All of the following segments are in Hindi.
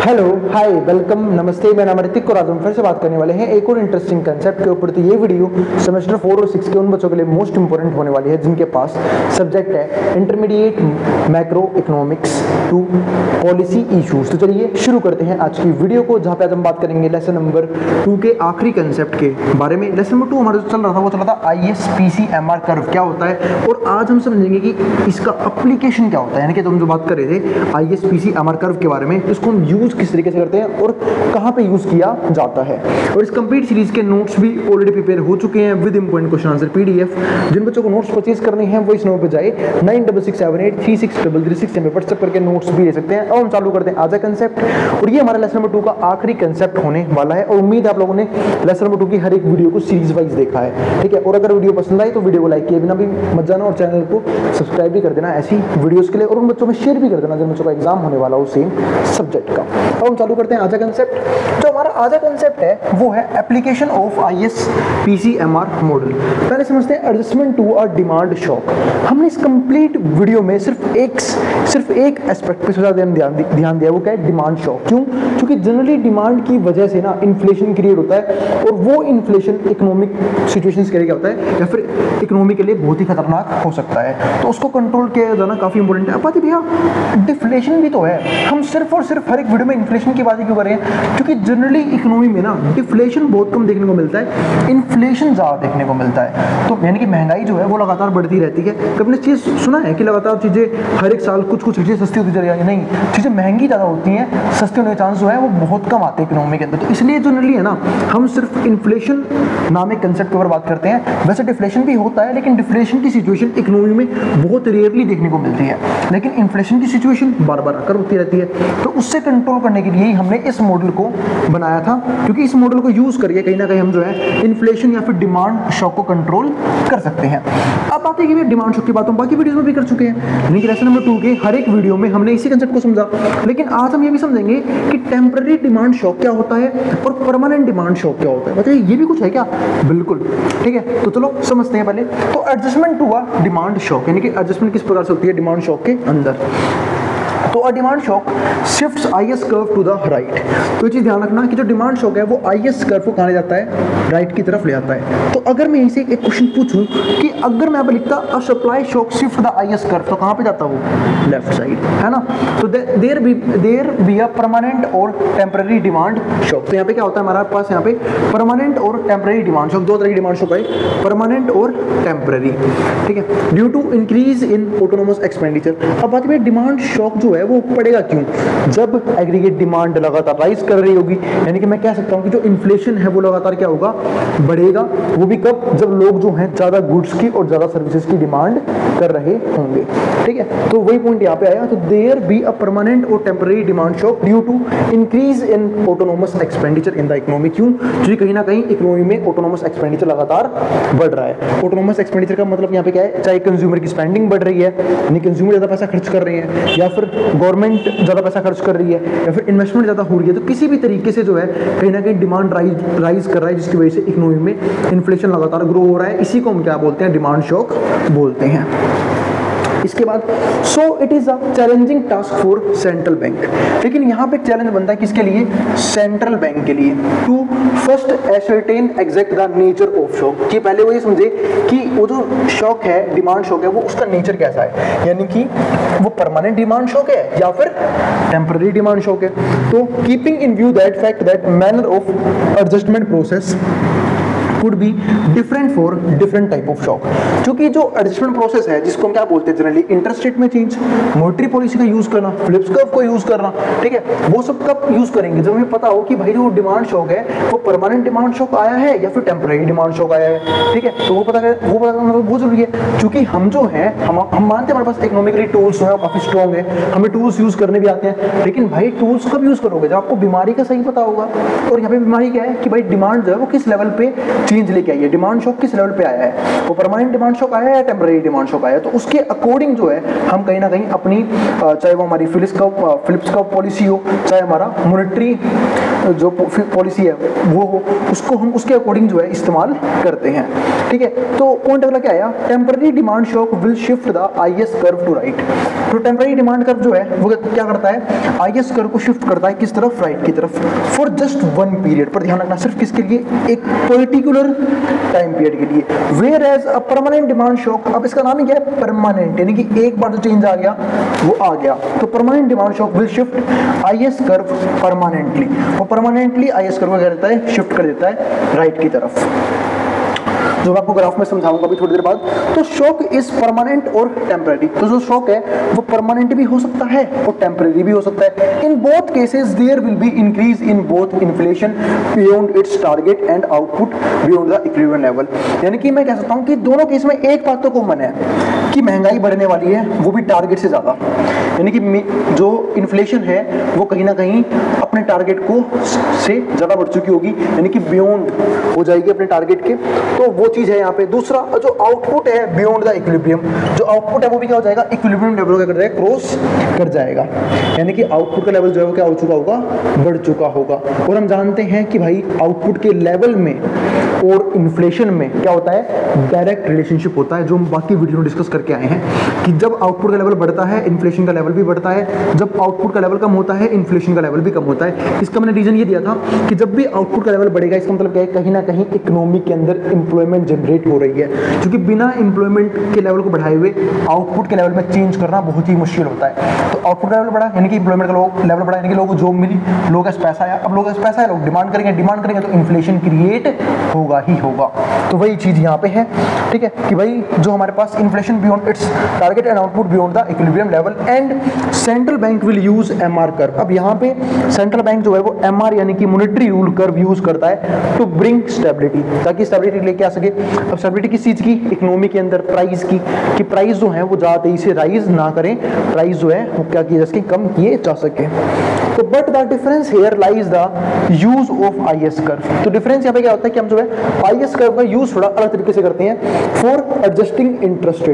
हेलो हाय वेलकम नमस्ते, मेरा नाम ऋतिक और आज हम फिर से बात करने वाले हैं एक और इंटरेस्टिंग कंसेप्ट के ऊपर। तो ये वीडियो सेमेस्टर 4 और 6 के उन बच्चों के लिए मोस्ट इंपॉर्टेंट होने वाली है जिनके पास सब्जेक्ट है intermediate macroeconomics to policy issues. तो चलिए शुरू करते हैं आज की वीडियो को, जहाँ पे आज हम बात करेंगे लेसन नंबर 2 के आखिरी कंसेप्ट के बारे में। लेसन नंबर 2 हमारा जो चल रहा था वो चला था ISPCMR कर्व क्या होता है, और आज हम समझेंगे कि इसका एप्लीकेशन क्या होता है। यानी कि हम जो बात कर रहे थे ISPCMR कर्व के बारे में, इसको हम यूज किस तरीके से करते हैं और कहां पे यूज किया जाता है। और इस कंप्लीट सीरीज के नोट्स भी ऑलरेडी प्रिपेयर हो चुके हैं with important question answer PDF। जिन बच्चों को नोट्स परचेज करने हैं वो इस नंबर पे जाए 9667836336 में व्हाट्सएप करके नोट्स भी ले सकते हैं। और हम चालू करते हैं आज का कंसेप्ट, और ये हमारा लेसन नंबर 2 का आखिरी कंसेप्ट होने वाला है। और उम्मीद है आप लोगों ने लेसन नंबर 2 की हर एक वीडियो को सीरीज वाइज देखा है, ठीक है। और अगर वीडियो पसंद आई तो वीडियो को लाइक किए बिना भी मत जाना और चैनल को सब्सक्राइब भी कर देना ऐसी वीडियोस के लिए, और उन बच्चों में शेयर भी कर देना जिन बच्चों का एग्जाम होने वाला हो सेम सब्जेक्ट का। अब हम चालू करते हैं आज का कंसेप्ट। जो हमारा आज का कंसेप्ट है वो है एप्लीकेशन ऑफ ISPCMR मॉडल। पहले समझते हैं adjustment to a demand shock. हमने इस कंप्लीट वीडियो में सिर्फ एक एस्पेक्ट पे ध्यान दिया, वो क्या है, डिमांड शॉक। क्यों? क्योंकि जनरली डिमांड की वजह से ना इन्फ्लेशन क्रिएट होता है, और वो इन्फ्लेशन इकोनॉमिक सिचुएशंस के लिए क्या होता है, या फिर इकोनॉमी के लिए बहुत ही खतरनाक हो सकता है। तो उसको कंट्रोल किया जाना काफी इंपॉर्टेंट है। अब भैया डिफ्लेशन भी तो है, हम सिर्फ और सिर्फ हर एक वीडियो में इन्फ्लेशन की बात क्यों कर रहे हैं? क्योंकि जनरली इकोनॉमी में ना डिफ्लेशन बहुत कम देखने को मिलता है, इन्फ्लेशन ज्यादा देखने को मिलता है। तो यानी कि महंगाई जो है वो लगातार बढ़ती रहती है। कभी ने चीज सुना है कि लगातार चीजें हर एक साल कुछ चीजें सस्ती होती चली जाएगी? नहीं, चीजें महंगी ज्यादा होती हैं, सस्ते होने के चांस जो है वो बहुत कम आते हैं इकोनॉमी के अंदर। तो इसलिए जनरली है ना, हम सिर्फ इन्फ्लेशन नाम एक कंसेप्ट के ऊपर बात करते हैं। वैसे डिफ्लेशन भी होता है, लेकिन डिफ्लेशन की सिचुएशन इकोनॉमी में बहुत रेयरली देखने को मिलती है, लेकिन इन्फ्लेशन की सिचुएशन बार बार आकर होती रहती है। तो उससे कंट्रोल करने के लिए ही हमने इस मॉडल को बनाया था, क्योंकि इस मॉडल को यूज करके कहीं ना कहीं हम जो है इन्फ्लेशन या फिर डिमांड शॉक को कंट्रोल कर सकते हैं। अब बात है कि डिमांड शॉक की बात हम बाकी वीडियोस में भी कर चुके हैं, यानी कि लेसन नंबर 2 के हर एक वीडियो में हमने इसी कंसेप्ट को समझा। लेकिन आज हम ये भी समझेंगे कि टेम्पररी डिमांड शॉक क्या होता है और परमानेंट डिमांड शॉक क्या होता है। बताइए, ये भी कुछ है क्या? बिल्कुल, ठीक है। तो चलो समझते हैं पहले। तो adjustment to a demand shock, यानी कि एडजस्टमेंट किस प्रकार से होती है डिमांड शॉक के अंदर। तो a demand shock shifts IS curve to the right. तो ये चीज ध्यान रखना कि जो डिमांड शॉक है वो IS कर्व को कहां ले जाता है, राइट की तरफ ले आता है। तो अगर मैं इसे एक क्वेश्चन पूछूं कि अगर मैं यहाँ पे लिखता a supply shock shift the IS curve, तो कहां पे जाता वो, लेफ्ट साइड, है ना। तो देयर बी अ परमानेंट और टेम्पररी डिमांड शॉक। तो यहाँ पे क्या होता है हमारे पास, यहाँ पे परमानेंट और टेम्पररी डिमांड शॉक, दो तरह की डिमांड शॉक है, परमानेंट और टेम्पररी, ठीक है। Due to increase in autonomous expenditure. अब बात में डिमांड शॉक जो है वो पड़ेगा क्यों? जब एग्रीगेट डिमांड लगातार राइज कर रही होगी, यानी कि मैं कह सकता हूं कि जो इन्फ्लेशन है वो लगातार क्या होगा, बढ़ेगा। वो भी कब? जब लोग जो हैं ज्यादा गुड्स की और ज्यादा सर्विसेज की डिमांड कर रहे होंगे, ठीक है। तो वही पॉइंट यहाँ पे आया। तो देयर बी अ परमानेंट और temporary demand shock due to increase in autonomous expenditure in the economy. क्यों? क्योंकि कहीं ना कहीं इकोनॉमी में ऑटोनोमस एक्सपेंडिचर लगातार बढ़ रहा है। ऑटोनोमस एक्सपेंडिचर का मतलब यहाँ पे क्या है, चाहे कंज्यूमर की स्पेंडिंग बढ़ रही है, यानी कंज्यूमर ज्यादा पैसा खर्च कर रहे हैं, या फिर गवर्नमेंट ज्यादा पैसा खर्च कर रही है, या फिर इन्वेस्टमेंट ज्यादा हो रही है। तो किसी भी तरीके से जो है कहीं ना कहीं डिमांड राइज कर रहा है, जिसकी वजह से इकोनॉमी में इन्फ्लेशन लगातार ग्रो हो रहा है। इसी को हम क्या बोलते हैं, डिमांड शॉक बोलते हैं। इसके बाद so it is a challenging task for central bank. लेकिन यहाँ पे चैलेंज बनता है किसके लिए, सेंट्रल बैंक के लिए। To first ascertain exact the nature of shock, कि पहले वो ये समझे कि वो जो शॉक है, डिमांड शॉक है, वो उसका नेचर कैसा है, यानी कि वो परमानेंट डिमांड शॉक है या फिर टेम्पररी डिमांड शॉक है। तो keeping in view that fact that manner of adjustment process could be different for different type of shock। क्योंकि जो एडजस्टमेंट प्रोसेस है, जिसको हम क्या बोलते हैं जनरली, इंटरेस्ट रेट में चेंज, मॉनेटरी पॉलिसी का यूज करना, फिलिप्स कर्व को यूज करना, ठीक है, वो सब कब यूज करेंगे, जब हमें पता हो कि भाई जो डिमांड शॉक है वो परमानेंट डिमांड शॉक आया है या फिर टेम्पररी डिमांड शॉक आया है, ठीक है। तो वो पता करना बहुत जरूरी है, क्योंकि हम जो है हम मानते हैं हमारे पास इकोनॉमिकली टूल्स जो है काफी स्ट्रॉन्ग है, हमें टूल्स यूज करने भी आते हैं। लेकिन भाई टूल्स कब यूज करोगे, जब आपको बीमारी का सही पता होगा। और यहाँ पे बीमारी क्या है कि भाई डिमांड जो है वो किस लेवल पे चेंज लेके आई है, डिमांड शॉक किस लेवल पे आया है, वो परमानेंट डिमांड शॉक आया है या टेम्परेरी डिमांड शॉक आया है, तो उसके अकॉर्डिंग जो है हम कहीं ना कहीं अपनी चाहे वो हमारी फिलिप्स का पॉलिसी हो, चाहे हमारा मॉनेटरी जो पॉलिसी है वो हो, उसको हम उसके अकॉर्डिंग जो है इस्तेमाल करते हैं। ठीक है, तो पॉइंट अगला क्या आया, temporary demand shock will shift the IS curve to right. तो टेम्परेरी डिमांड कर्व जो है वो क्या करता है, आईएस कर्व को शिफ्ट करता है किस तरफ, राइट की तरफ, फॉर जस्ट वन पीरियड, पर ध्यान रखना सिर्फ किसके लिए, एक पर्टिकुलर टाइम पीरियड के लिए। Whereas a permanent demand shock, अब इसका नाम ही क्या है, परमानेंट, यानी कि एक बार जो चेंज आ गया वो आ गया, तो permanent demand shock will shift IS curve permanently, वो परमानेंटली आईएस कर्व क्या करता है, शिफ्ट कर देता है राइट की तरफ, जो मैं आपको ग्राफ में समझाऊंगा अभी थोड़ी देर बाद। तो शॉक इज परमानेंट और टेम्परेरी, तो जो शॉक है वो परमानेंट भी हो सकता है और टेम्परेरी भी हो सकता है। In both cases there will be increase in both inflation beyond its target and output beyond the equilibrium level. यानी कि मैं कह सकता हूं कि दोनों केस में एक बात तो कॉमन है कि महंगाई बढ़ने वाली है, वो भी टारगेट से ज्यादा, यानी कि जो इन्फ्लेशन है वो कहीं ना कहीं अपने टारगेट को से ज्यादा बढ़ चुकी होगी, यानी कि बियॉन्ड हो जाएगी अपने टारगेट के, तो वो चीज है यहाँ पे। दूसरा जो आउटपुट है बियॉन्ड द इक्विलिब्रियम, जो आउटपुट है वो भी क्या हो जाएगा, इक्विलिब्रियम लेवल क्या कर जाएगा, क्रॉस कर जाएगा, यानी कि आउटपुट का लेवल जो है वो क्या हो चुका होगा, बढ़ चुका होगा। और हम जानते हैं कि भाई आउटपुट के लेवल में और इन्फ्लेशन में क्या होता है, डायरेक्ट रिलेशनशिप होता है, जो हम बाकी वीडियो में डिस्कस करके आए हैं कि जब आउटपुट का लेवल बढ़ता है इन्फ्लेशन का लेवल भी बढ़ता है, जब आउटपुट का लेवल कम होता है इन्फ्लेशन का लेवल भी कम होता है। इसका मैंने रीजन ये दिया था कि जब भी आउटपुट का लेवल बढ़ेगा इसका मतलब क्या है, कहीं ना कहीं इकोनॉमी के अंदर एम्प्लॉयमेंट जनरेट हो रही है, क्योंकि बिना एम्प्लॉयमेंट के लेवल को बढ़ाए हुए आउटपुट के लेवल में चेंज करना बहुत ही मुश्किल होता है। तो आउटपुट का लेवल बढ़ा यानी कि एम्प्लॉयमेंट का लेवल बढ़ा, यानी कि लोगों को जॉब मिली, लोगों के पास पैसा आया, अब लोगों के पास पैसा है, लोग डिमांड करेंगे तो इन्फ्लेशन क्रिएट होगा ही होगा। तो वही चीज यहाँ पे है, ठीक है, कि भाई जो हमारे पास inflation beyond its target and output beyond the equilibrium level and central bank will use MR curve. अब यहाँ पे सेंट्रल बैंक जो है वो एमआर यानी कि मॉनेटरी रूल कर्व यूज करता है टू ब्रिंग स्टेबिलिटी, ताकि स्टेबिलिटी लेके आ सके। अब स्टेबिलिटी किस चीज की, इकोनॉमी के अंदर प्राइस की, कि प्राइस जो है वो ज्यादा तेजी से राइज ना करें, प्राइस जो है वो क्या किए जा सके, कम किए जा सके। तो but the difference here lies the use of IS curve. तो डिफरेंस यहाँ पे क्या होता है कि हम जो है आईएस कर्व का यूज थोड़ा अलग तरीके से करते हैं फॉर एडजस्टिंग इंटरेस्ट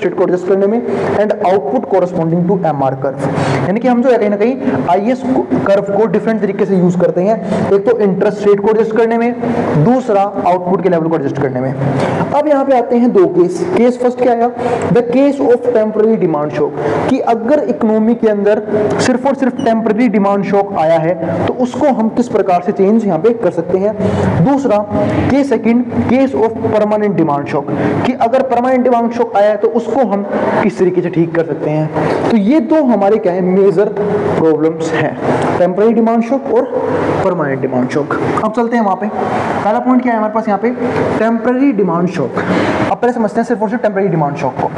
रेट को एडजस्ट करने में and output corresponding to MR curve. यानी कि हम जो है कहीं ना कहीं आईएस कर्व को डिफरेंट तरीके से यूज करते हैं, एक तो इंटरेस्ट रेट को एडजस्ट करने में, दूसरा आउटपुट के लेवल को एडजस्ट करने में। अब यहाँ पे आते हैं दो केस फर्स्ट क्या आया, the case of temporary demand shock, कि अगर इकोनॉमी के अंदर सिर्फ और सिर्फ टेम्पररी डिमांड शॉक आया है तो उसको हम किस प्रकार से चेंज यहाँ पे कर सकते हैं। दूसरा case second, case of permanent demand shock, कि अगर परमानेंट डिमांड शॉक आया है तो उसको हम किस तरीके से ठीक कर सकते हैं। तो ये दो हमारे क्या है, मेजर प्रॉब्लम्स हैं, टेम्पररी डिमांड शॉक और परमानेंट डिमांड शॉक। अब चलते हैं वहां पे, पहला पॉइंट क्या है हमारे पास यहाँ पे, टेम्पररी डिमांड शॉक। अब पहले समझते हैं सिर्फ और सिर्फ टेम्पररी डिमांड शॉक को।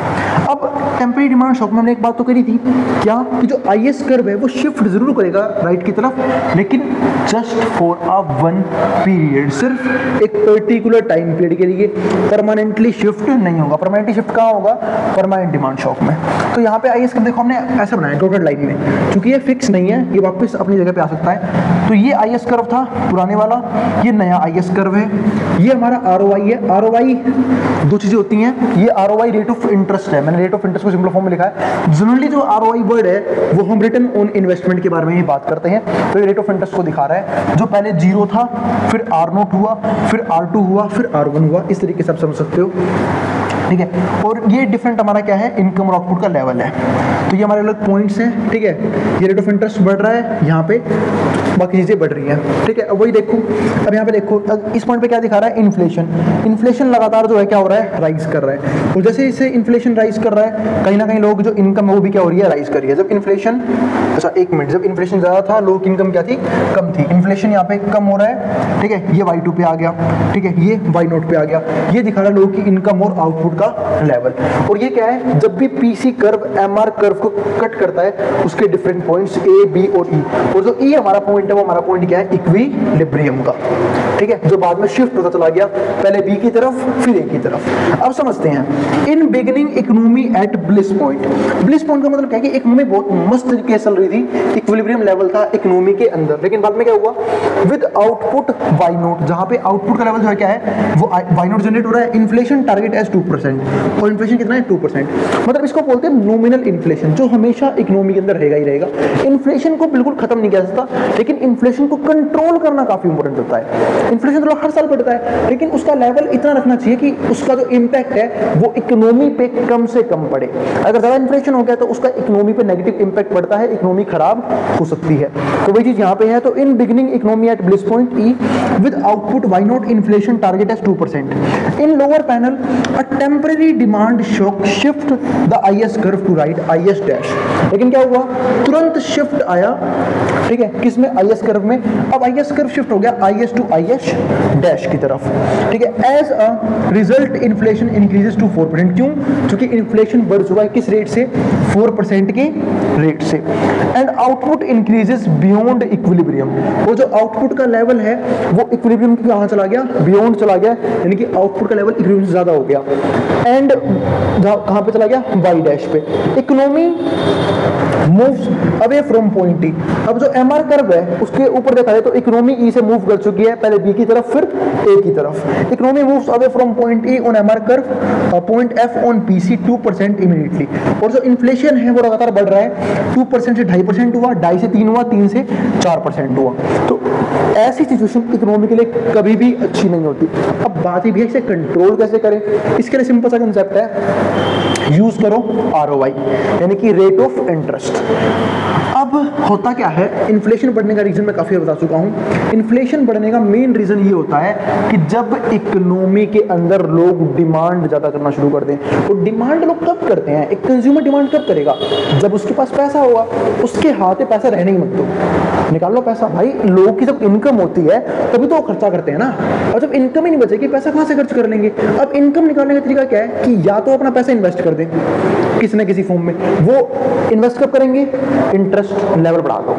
अब टेम्पररी डिमांड शॉक में हमने एक बात तो करी थी क्या, कि जो आईएस कर्व है वो शिफ्ट जरूर करेगा राइट की तरफ, लेकिन just for a one period, सिर्फ एक पर्टिकुलर टाइम पीरियड के लिए, परमानेंटली शिफ्ट नहीं होगा। परमानेंटली शिफ्ट कहाँ होगा, परमानेंट डिमांड शॉक में। तो यहाँ पे आईएस कर्व देखो हमने ऐसे बनाया डॉटेड लाइन में, क्योंकि ये फिक्स नहीं है, ये वापस अपनी जगह पे आ सकता है। तो ये आईएस कर्व था पुराने वाला, ये नया आईएस कर्व है, ये हमारा आरओआई है। आरओआई दो चीजें होती हैं, ये आरओआई रेट ऑफ इंटरेस्ट है, मैंने रेट ऑफ इंटरेस्ट को सिंपल फॉर्म में लिखा है। जनरली जो आरओआई वर्ड है वो हम रिटर्न ऑन इन्वेस्टमेंट के बारे में ही बात करते हैं, तो ये रेट ऑफ इंटरेस्ट को दिखा रहा है, जो पहले 0 था, फिर R0 हुआ, फिर R2 हुआ, फिर R1 हुआ, इस तरीके से आप समझ सकते हो, ठीक है। और ये डिफरेंट हमारा क्या है, इनकम और आउटपुट का लेवल है। तो ये हमारे अलग पॉइंट्स हैं, ठीक है। ये रेट ऑफ इंटरेस्ट बढ़ रहा है, यहाँ पे बाकी चीजें बढ़ रही हैं, ठीक है। अब वही देखो, अब यहाँ पे देखो इस पॉइंट पे क्या दिखा रहा है, इन्फ्लेशन। इन्फ्लेशन लगातार जो है क्या हो रहा है, राइज कर रहा है। और जैसे इसे इन्फ्लेशन राइज कर रहा है, कहीं ना कहीं लोग जो इनकम है वो भी क्या हो रही है, राइज कर रही है। जब इन्फ्लेशन, अच्छा एक मिनट, जब इन्फ्लेशन ज्यादा था लोग की इनकम क्या थी, कम थी। इन्फ्लेशन यहाँ पे कम हो रहा है, ठीक है, ये Y2 पे आ गया, ठीक है, ये Y0 पे आ गया। ये दिखा रहा है लोगों की इनकम और आउटपुट का लेवल। और ये क्या है, जब भी पीसी कर्व एमआर कर्व को कट करता है उसके डिफरेंट पॉइंट्स ए बी और ई, और जो ई हमारा पॉइंट है वो हमारा पॉइंट क्या है, इक्विलिब्रियम का, ठीक है, जो बाद में शिफ्ट होता चला गया पहले बी की तरफ फिर ए की तरफ। अब समझते हैं, इन beginning economy at bliss point. Bliss point का मतलब क्या है कि इकोनॉमी बहुत मस्त तरीके से चल रही थी, इक्विलिब्रियम लेवल था इकोनॉमी के अंदर, लेकिन बाद में क्या हुआ, विद आउटपुट वाई नोट, जहां पे आउटपुट का लेवल जो है क्या है, वो वाई नोट जनरेट हो रहा है, इन्फ्लेशन टारगेट एज 2%, और इन्फ्लेशन कितना है 2%, मतलब इसको बोलते हैं नॉमिनल इन्फ्लेशन, जो हमेशा इकोनॉमी के अंदर रहेगा ही रहेगा। इन्फ्लेशन को बिल्कुल खत्म नहीं किया जा सकता, लेकिन इन्फ्लेशन को कंट्रोल करना काफी इंपॉर्टेंट होता है। इन्फ्लेशन तो हर साल बढ़ता है, लेकिन उसका लेवल इतना रखना चाहिए कि उसका जो इम्पैक्ट है वो इकोनॉमी पे कम से कम पड़े। अगर ज्यादा इन्फ्लेशन हो गया तो उसका इकोनॉमी पे नेगेटिव इंपैक्ट पड़ता है, इकोनॉमी खराब हो सकती है। तो वही चीज यहाँ पे है। तो in beginning economy at bliss point E with output Y not inflation target as 2%। In lower panel a temporary demand shock shift the IS curve to right IS dash. लेकिन क्या हुआ, तुरंत शिफ्ट आया, ठीक है, किसमें, आईएस कर्व में। अब आईएस कर्व शिफ्ट हो गया आईएस टू आईएस डैश की तरफ, ठीक है। As a result inflation increases to 4%। क्यों, क्योंकि इन्फ्लेशन बढ़ चुका है किस रेट से, 4% के रेट से। And output increases beyond equilibrium, वो जो आउटपुट का लेवल है वो इक्विलिब्रियम के कहां चला गया, बियॉन्ड चला गया, यानी कि आउटपुट का लेवल इक्विलिब्रियम से ज्यादा हो गया। एंड कहां पे चला गया, वाई डैश पे। Economy moves away from point ई। अब जो एमआर कर्व है उसके ऊपर देखा है तो इकोनॉमी ई से मूव कर चुकी है, पहले बी की तरफ फिर ए की तरफ। Economy moves away from point E on MR curve point F on PC 2% immediately. और जो इन्फ्लेशन है वो लगातार बढ़ रहा है, 2% से 2.5% हुआ, 2.5 से 3 हुआ, 3 से 4% हुआ। तो ऐसी सिचुएशन इकोनॉमी के लिए कभी भी अच्छी नहीं होती। अब बात ही भी है इसे कंट्रोल कैसे करें, इसके लिए सिंपल सा कंसेप्ट है, यूज करो आरओआई, यानी कि रेट ऑफ इंटरेस्ट। अब होता क्या है, इन्फ्लेशन बढ़ने का रीजन मैं काफी बता चुका हूं। इन्फ्लेशन बढ़ने का मेन रीजन ये होता है कि जब इकोनॉमी के अंदर लोग डिमांड ज्यादा करना शुरू कर दें। तो डिमांड लोग कब करते हैं, एक कंज्यूमर डिमांड कब करेगा, जब उसके पास पैसा होगा, उसके हाथ में पैसा रहने ही मत दो, निकाल लो पैसा। भाई लोगों की जब इनकम होती है तभी तो वो खर्चा करते हैं ना, और जब इनकम ही नहीं बचेगी पैसा कहां से खर्च कर लेंगे। अब इनकम निकालने का तरीका क्या है कि या तो अपना पैसा इन्वेस्ट कर दें किसी न किसी फॉर्म में। वो इन्वेस्ट कब करेंगे, इंटरेस्ट लेवल बढ़ा दो,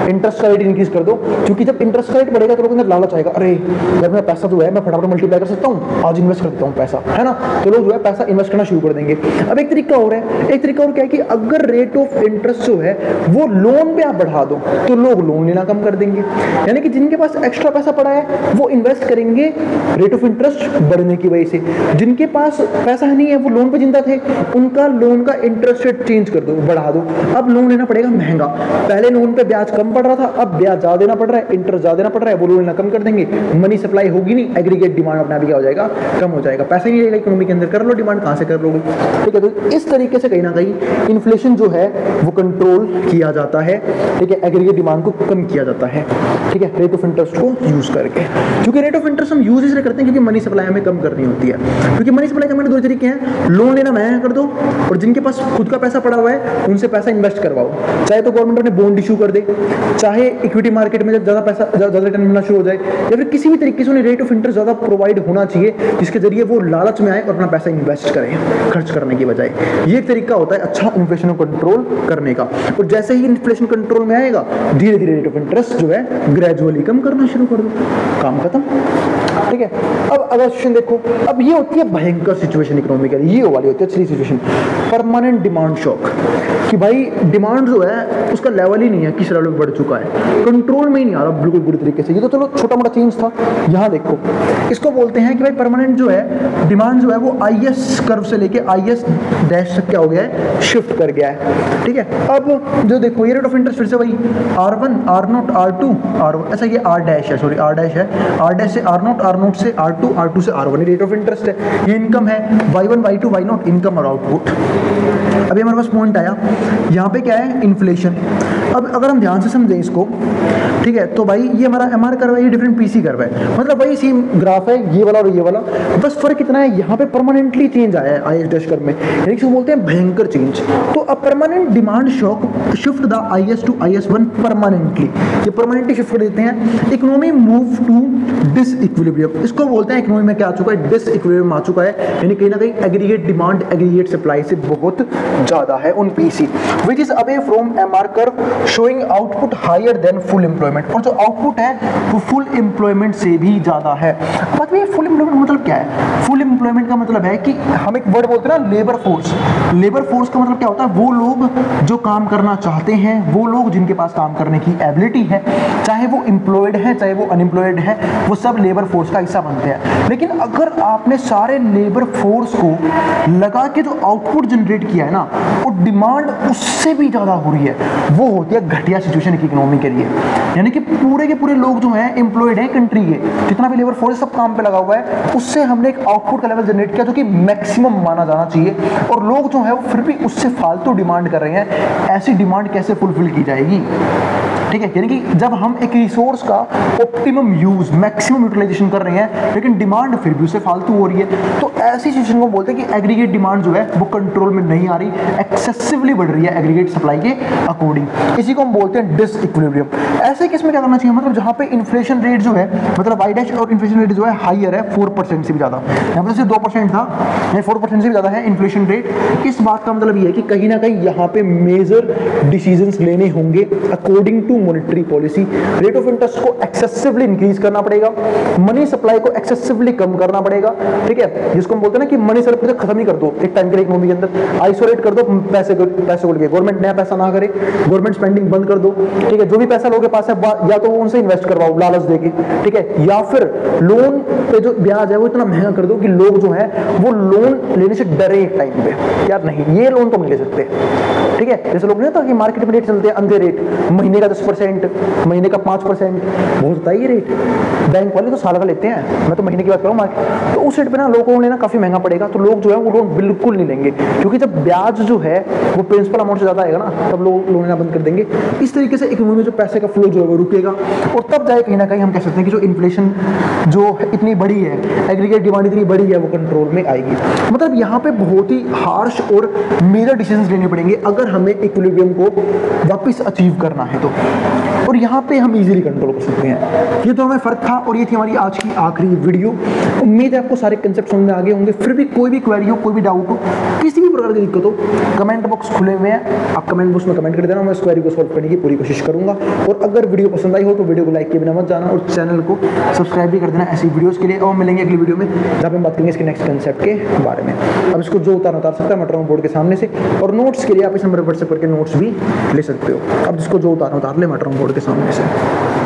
इंटरेस्ट का रेट इंक्रीज कर दो, क्योंकि जब इंटरेस्ट का रेट बढ़ेगा तो लोगों के अंदर लालच आएगा, अरे यार मेरा पैसा जो है मैं फटाफट मल्टीप्लाई कर सकता हूँ, आज इन्वेस्ट कर देता हूँ पैसा, है ना। तो लोग जो है पैसा इन्वेस्ट करना शुरू कर देंगे। अब एक तरीका और है, एक तरीका और क्या है कि अगर रेट ऑफ इंटरेस्ट जो है वो लोन पे आप बढ़ा दो तो लोग लोन लेना कम कर देंगे, यानी कि जिनके पास एक्स्ट्रा पैसा पड़ा है वो इन्वेस्ट करेंगे रेट ऑफ इंटरेस्ट बढ़ने की वजह से। जिनके पास पैसा नहीं है वो लोन पे जिंदा थे, उनका लोन का इंटरेस्ट रेट चेंज कर दो, बढ़ा दो। अब लोन लेना पड़ेगा महंगा, पहले लोन पे ब्याज कम पड़ रहा था, अब ब्याज ज्यादा देना पड़ रहा है, इंटरेस्ट ज्यादा देना पड़ रहा है, वो लोन लेना कम कर देंगे, मनी सप्लाई होगी नहीं, एग्रीगेट डिमांड अपना भी क्या हो जाएगा, कम हो जाएगा, पैसा ही नहीं रहेगा इकोनॉमी के अंदर, कर लो डिमांड, कहां से कर लोगे, ठीक है। तो इस तरीके से कहीं ना कहीं इन्फ्लेशन जो है वो कंट्रोल किया जाता है, ठीक है, एग्रीगेट डिमांड को कम किया जाता है, ठीक है, रेट ऑफ इंटरेस्ट को यूज करके। क्योंकि रेट ऑफ इंटरेस्ट हम यूज इसलिए करते हैं क्योंकि मनी सप्लाई हमें कम करनी होती है, क्योंकि मनी सप्लाई करने के दो तरीके हैं, लोन लेना महंगा कर दो और जिनके पास खुद का पैसा पड़ा हुआ है उनसे पैसा इन्वेस्ट करवाओ, चाहे तो गवर्नमेंट अपने बॉन्ड इशू कर दे, चाहे इक्विटी मार्केट में जब ज्यादा पैसा ज्यादा रिटर्न मिलना शुरू हो जाए, या फिर किसी भी तरीके से उन्हें रेट ऑफ इंटरेस्ट ज्यादा प्रोवाइड होना चाहिए जिसके जरिए वो लालच में आए और अपना पैसा इन्वेस्ट करें खर्च करने की बजाय। ये एक तरीका होता है अच्छा इन्फ्लेशन को कंट्रोल करने का। और जैसे ही इन्फ्लेशन कंट्रोल में आएगा धीरे धीरे रेट ऑफ इंटरेस्ट जो है ग्रेजुअली कम करना शुरू कर दो, काम खत्म, ठीक है। अब अगर सिचुएशन देखो, अब ये होती है भयंकर सिचुएशन इकोनॉमी के लिए, ये वाली होती है अच्छी सिचुएशन, परमानेंट डिमांड शॉक, कि भाई डिमांड जो है उसका लेवल ही नहीं है, किस लेवल पे बढ़ चुका है, कंट्रोल में ही नहीं आ रहा बिल्कुल बुरी तरीके से। ये तो चलो छोटा मोटा चेंज था, यहाँ देखो इसको बोलते हैं कि भाई परमानेंट जो है डिमांड जो है वो आईएस कर्व से लेके आईएस डैश तक क्या हो गया है, शिफ्ट कर गया है, ठीक है। अब जो देखो ये रेट ऑफ इंटरेस्ट फिर से वही R1 R0 R2 R1, ऐसा ये R डैश है, सॉरी R डैश है, R डैश से R0 R0 से R2 R2 से R1 रेट ऑफ इंटरेस्ट है। ये इनकम है Y1 Y2 Y0 इनकम और आउटपुट। अभी हमारे पास पॉइंट आया यहाँ पे क्या है, इन्फ्लेशन। अब अगर हम ध्यान से समझें इसको, ठीक है, तो भाई ये हमारा एमआर कर्व है, ये डिफरेंट पीसी कर्व है, मतलब वही सेम ग्राफ है, ये वाला और ये वाला, बस फर्क कितना है, यहाँ पे परमानेंटली चेंज आया है आईएस डैश कर्व में, यानी कि बोलते हैं भयंकर चेंज। तो a permanent demand shock shift the IS to IS1 permanently, ये परमानेंटली शिफ्ट कर देते हैं। इकोनॉमी मूव टू डिसइक्विलिब्रियम, इसको बोलते हैं इकोनॉमी में क्या आ चुका है, डिसइक्विलिब्रियम आ चुका है, यानी कहीं ना कहीं एग्रीगेट डिमांड एग्रीगेट सप्लाई से बहुत ज्यादा है on PC, which is away from MR curve showing output higher than full employment, और जो आउटपुट है वो फुल एम्प्लॉयमेंट से भी ज्यादा है। बात में फुल एम्प्लॉयमेंट मतलब क्या है? फुल एम्प्लॉयमेंट का मतलब है कि हम एक वर्ड बोलते हैं ना, लेबर फोर्स। लेबर फोर्स का मतलब क्या होता है? वो लोग जो काम करना चाहते हैं, वो लोग जिनके पास काम करने की एबिलिटी है, चाहे वो एम्प्लॉयड है चाहे वो अनएम्प्लॉयड है, वो सब लेबर फोर्स का हिस्सा बनते हैं। लेकिन अगर आपने सारे लेबर फोर्स को लगा के जो आउटपुट जनरेट किया है ना, वो डिमांड उससे भी ज्यादा हो रही है, वो होती है घटिया सिचुएशन की इकोनॉमी के लिए। यानी कि पूरे के पूरे लोग जो हैं एम्प्लॉयड हैं कंट्री के, जितना भी लेबर फोर्स सब काम पे लगा हुआ है, उससे हमने एक आउटपुट का लेवल जनरेट किया जो कि मैक्सिमम माना जाना चाहिए, और लोग जो है वो फिर भी उससे फालतू डिमांड कर रहे हैं। ऐसी डिमांड कैसे फुलफिल की जाएगी? ठीक है, यानी कि जब हम एक रिसोर्स का ऑप्टिमम यूज मैक्सिमम यूटिलाइजेशन कर रहे हैं लेकिन डिमांड फिर भी उससे फालतू हो रही है, तो ऐसी सिचुएशन को बोलते हैं कि एग्रीगेट डिमांड जो है वो कंट्रोल में नहीं आ रही, एक्सेसिवली बढ़ रही है एग्रीगेट सप्लाई के अकॉर्डिंग। इसी को हम बोलते हैं डिसइक्विलिब्रियम। ऐसे केस में क्या करना चाहिए? मतलब जहां पे इन्फ्लेशन रेट जो है, मतलब वाई डैश और इन्फ्लेशन रेट जो है हाईयर है 4% से भी ज्यादा, यहाँ पर सिर्फ 2% था, 4% से भी ज्यादा है इन्फ्लेशन रेट। इस बात का मतलब ये है कि कहीं ना कहीं यहाँ पे मेजर डिसीजंस लेने होंगे according to monetary policy. Rate of interest को एक्सेसिवली इंक्रीज करना पड़ेगा, मनी सप्लाई को एक्सेसिवली कम करना पड़ेगा, ठीक है, जिसको हम बोलते हैं ना कि मनी सप्लाई खत्म ही कर दो एक टाइम के लिए इकोनॉमी के अंदर, आइसोलेट कर दो पैसे को लेके, गवर्नमेंट नया पैसा ना करे, गवर्नमेंट स्पेंडिंग बंद कर दो, ठीक है, जो भी पैसा लोगों के पास है या तो उनसे इन्वेस्ट करवाओ लालच देके, ठीक है, या फिर लोन पे जो ब्याज है वो इतना महंगा कर दो कि लोग जो है वो लोन लेने से डरे एक टाइम पे, यार नहीं ये लोन तो नहीं ले सकते, ठीक है। जैसे लोग नहीं होता कि मार्केट में रेट चलते हैं अंधे रेट, महीने का 10%, महीने का 5%, बहुत होता है ये रेट, बैंक वाले तो साल का लेते हैं, मैं तो महीने की बात करूँ मार्केट, तो उस रेट पे ना लोगों को लेना काफी महंगा पड़ेगा, तो लोग जो है वो लोन बिल्कुल नहीं लेंगे, क्योंकि जब ब्याज जो है वो प्रिंसिपल अमाउंट से ज्यादा आएगा ना, तब लोग लोन लेना बंद कर देंगे। इस तरीके से इकोनॉमी में जो पैसे का फ्लो जो है वो रुकेगा, और तब जाए कहीं ना कहीं हम कह सकते हैं कि जो इन्फ्लेशन जो इतनी बड़ी है, एग्रीगेट डिमांड इतनी बड़ी है, वो कंट्रोल में आएगी। मतलब यहाँ पे बहुत ही हार्श और मेजर डिसीजंस लेने पड़ेंगे अगर हमें इक्विलिब्रियम को वापस अचीव करना है तो, और यहाँ पे हम इजीली कंट्रोल कर सकते हैं। ये तो हमें फर्क था, और ये थी हमारी आज की आखिरी वीडियो। उम्मीद है आपको सारे कंसेप्ट समझ में आ गए होंगे। फिर भी कोई भी क्वेरी हो, कोई भी डाउट हो, किसी भी प्रकार की दिक्कत हो, कमेंट बॉक्स खुले हुए हैं, आप कमेंट बॉक्स में कमेंट कर देना, मैं इस क्वेरी को सॉल्व करने की पूरी कोशिश करूंगा। और अगर वीडियो पसंद आई हो तो वीडियो को लाइक किए बिना मत जाना, और चैनल को सब्सक्राइब भी कर देना ऐसी वीडियोस के लिए। और मिलेंगे अगली वीडियो में जहाँ पे हम बात करेंगे इसके नेक्स्ट कंसेप्ट के बारे में। अब इसको जो उतार सकता है मेट्रो बोर्ड के सामने से, और नोट्स के लिए आप इस नंबर पर व्हाट्सएप करके नोट्स भी ले सकते हो। अब जिसको जो उतार ले मेट्रो बोर्ड के सामने से।